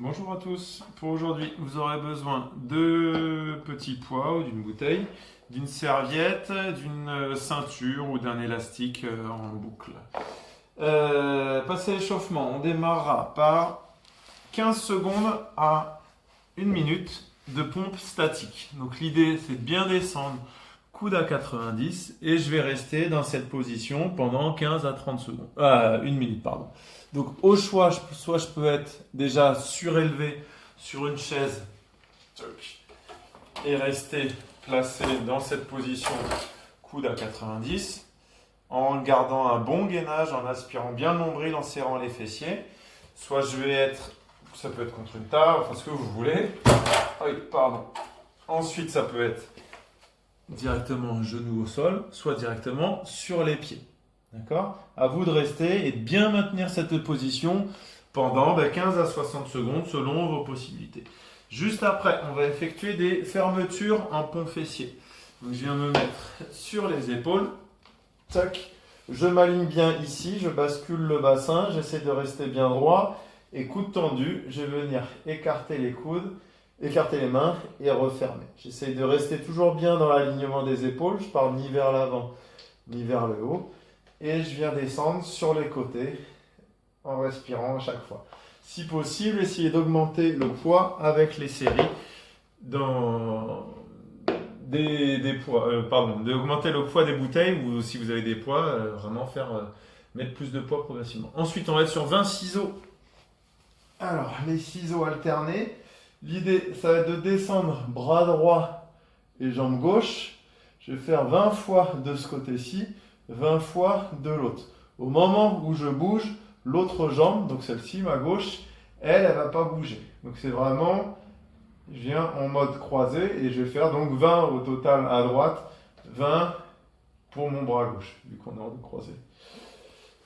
Bonjour à tous. Pour aujourd'hui, vous aurez besoin de petits pois ou d'une bouteille, d'une serviette, d'une ceinture ou d'un élastique en boucle. Passé l'échauffement, on démarrera par 15 secondes à 1 minute de pompe statique. Donc l'idée, c'est de bien descendre, coude à 90, et je vais rester dans cette position pendant 15 à 30 secondes. 1 minute, pardon. Donc au choix, soit je peux être déjà surélevé sur une chaise et rester placé dans cette position, coude à 90, en gardant un bon gainage, en aspirant bien le nombril, en serrant les fessiers. Soit je vais être, ça peut être contre une table, enfin ce que vous voulez. Oui, pardon. Ensuite, ça peut être directement genou au sol, soit directement sur les pieds. D'accord? À vous de rester et de bien maintenir cette position pendant 15 à 60 secondes selon vos possibilités. Juste après, on va effectuer des fermetures en pont fessier. Donc, je viens me mettre sur les épaules. Tac. Je m'aligne bien ici, je bascule le bassin, j'essaie de rester bien droit. Et coude tendu, je vais venir écarter les coudes, écarter les mains et refermer. J'essaie de rester toujours bien dans l'alignement des épaules. Je pars ni vers l'avant, ni vers le haut. Et je viens descendre sur les côtés en respirant à chaque fois. Si possible, essayez d'augmenter le poids avec les séries dans des poids, d'augmenter le poids des bouteilles ou si vous avez des poids, vraiment mettre plus de poids progressivement. Ensuite, on va être sur 20 ciseaux. Alors, les ciseaux alternés. L'idée, ça va être de descendre bras droit et jambe gauche. Je vais faire 20 fois de ce côté-ci. 20 fois de l'autre. Au moment où je bouge, l'autre jambe, donc celle-ci, ma gauche, elle ne va pas bouger. Donc c'est vraiment, je viens en mode croisé et je vais faire donc 20 au total à droite, 20 pour mon bras gauche, vu qu'on est en mode croisé.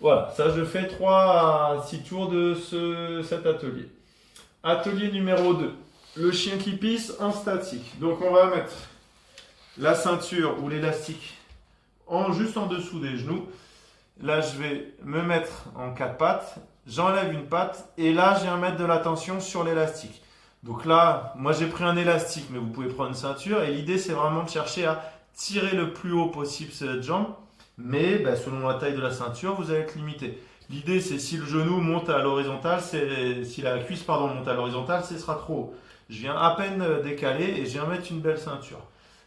Voilà, ça je fais 3 à 6 tours de cet atelier. Atelier numéro 2, le chien qui pisse en statique. Donc on va mettre la ceinture ou l'élastique juste en dessous des genoux. Là, je vais me mettre en 4 pattes. J'enlève une patte et là, je viens mettre de la tension sur l'élastique. Donc là, moi, j'ai pris un élastique, mais vous pouvez prendre une ceinture. Et l'idée, c'est vraiment de chercher à tirer le plus haut possible cette jambe. Mais selon la taille de la ceinture, vous allez être limité. L'idée, c'est si le genou monte à l'horizontale, si la cuisse monte à l'horizontale, ce sera trop haut. Je viens à peine décaler et je viens mettre une belle ceinture.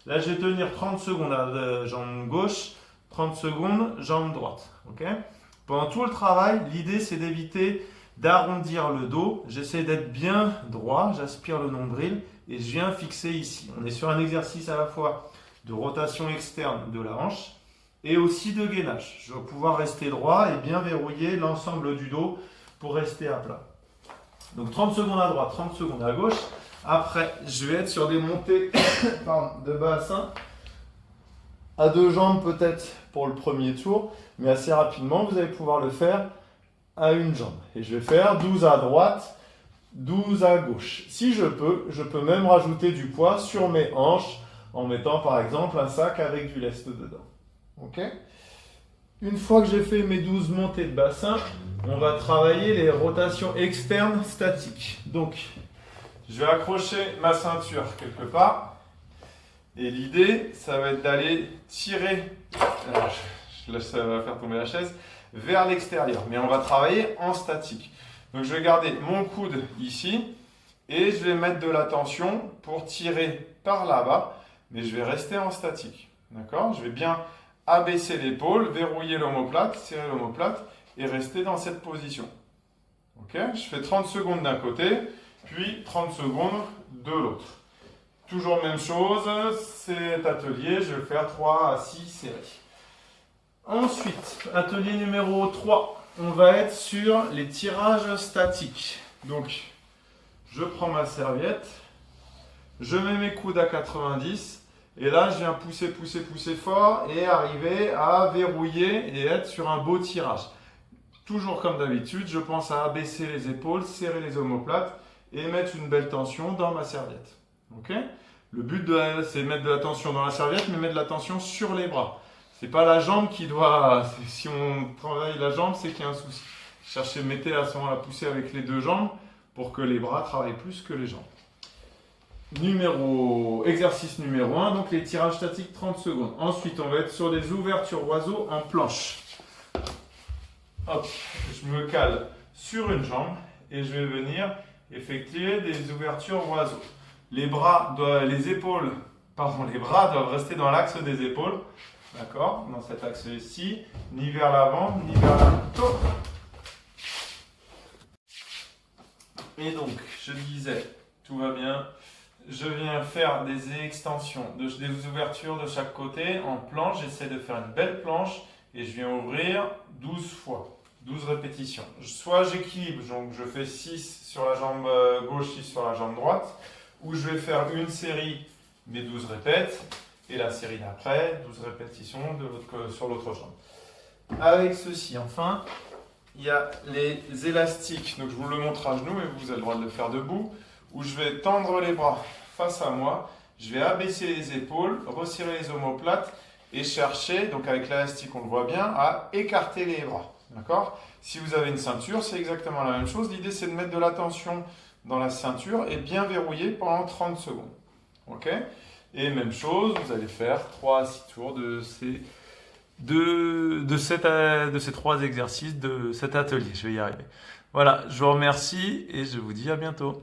Là, je vais tenir 30 secondes à jambe gauche, 30 secondes jambe droite. Okay? Pendant tout le travail, l'idée c'est d'éviter d'arrondir le dos. J'essaie d'être bien droit, j'aspire le nombril et je viens fixer ici. On est sur un exercice à la fois de rotation externe de la hanche et aussi de gainage. Je vais pouvoir rester droit et bien verrouiller l'ensemble du dos pour rester à plat. Donc 30 secondes à droite, 30 secondes à gauche. Après, je vais être sur des montées de bassin à 2 jambes peut-être pour le premier tour, mais assez rapidement, vous allez pouvoir le faire à une jambe. Et je vais faire 12 à droite, 12 à gauche. Si je peux même rajouter du poids sur mes hanches en mettant par exemple un sac avec du lest dedans. Ok ? Une fois que j'ai fait mes 12 montées de bassin, on va travailler les rotations externes statiques. Donc, je vais accrocher ma ceinture quelque part. Et l'idée, ça va être d'aller tirer, ça va faire tomber la chaise, vers l'extérieur. Mais on va travailler en statique. Donc je vais garder mon coude ici et je vais mettre de la tension pour tirer par là-bas. Mais je vais rester en statique. D'accord ? Je vais bien abaisser l'épaule, verrouiller l'omoplate, serrer l'omoplate et rester dans cette position. Ok ? Je fais 30 secondes d'un côté, puis 30 secondes de l'autre. Toujours même chose, cet atelier, je vais faire 3 à 6 séries. Ensuite, atelier numéro 3, on va être sur les tirages statiques. Donc, je prends ma serviette, je mets mes coudes à 90, et là, je viens pousser fort et arriver à verrouiller et être sur un beau tirage. Toujours comme d'habitude, je pense à abaisser les épaules, serrer les omoplates et mettre une belle tension dans ma serviette. Ok ? Le but, c'est de mettre de la tension dans la serviette, mais mettre de la tension sur les bras. C'est pas la jambe qui doit... Si on travaille la jambe, c'est qu'il y a un souci. Cherchez, mettez à ce moment-là, pousser avec les 2 jambes pour que les bras travaillent plus que les jambes. Exercice numéro 1, donc les tirages statiques 30 secondes. Ensuite, on va être sur des ouvertures oiseaux en planche. Hop, je me cale sur une jambe et je vais venir effectuer des ouvertures oiseaux. Les bras doivent rester dans l'axe des épaules. D'accord? Dans cet axe ici, ni vers l'avant, ni vers l'arrière. Et donc, je disais, tout va bien. Je viens faire des extensions, des ouvertures de chaque côté en planche. J'essaie de faire une belle planche et je viens ouvrir 12 fois, 12 répétitions. Soit j'équilibre, donc je fais 6 sur la jambe gauche, 6 sur la jambe droite, ou je vais faire une série, mes 12 répètes, et la série d'après, 12 répétitions sur l'autre jambe. Avec ceci, enfin, il y a les élastiques. Donc je vous le montre à genoux, mais vous avez le droit de le faire debout, où je vais tendre les bras face à moi, je vais abaisser les épaules, resserrer les omoplates et chercher, donc avec l'élastique on le voit bien, à écarter les bras. D'accord? Si vous avez une ceinture, c'est exactement la même chose. L'idée c'est de mettre de la tension dans la ceinture et bien verrouiller pendant 30 secondes. Ok? Et même chose, vous allez faire 3 à 6 tours de ces 3 exercices de cet atelier. Je vais y arriver. Voilà, je vous remercie et je vous dis à bientôt.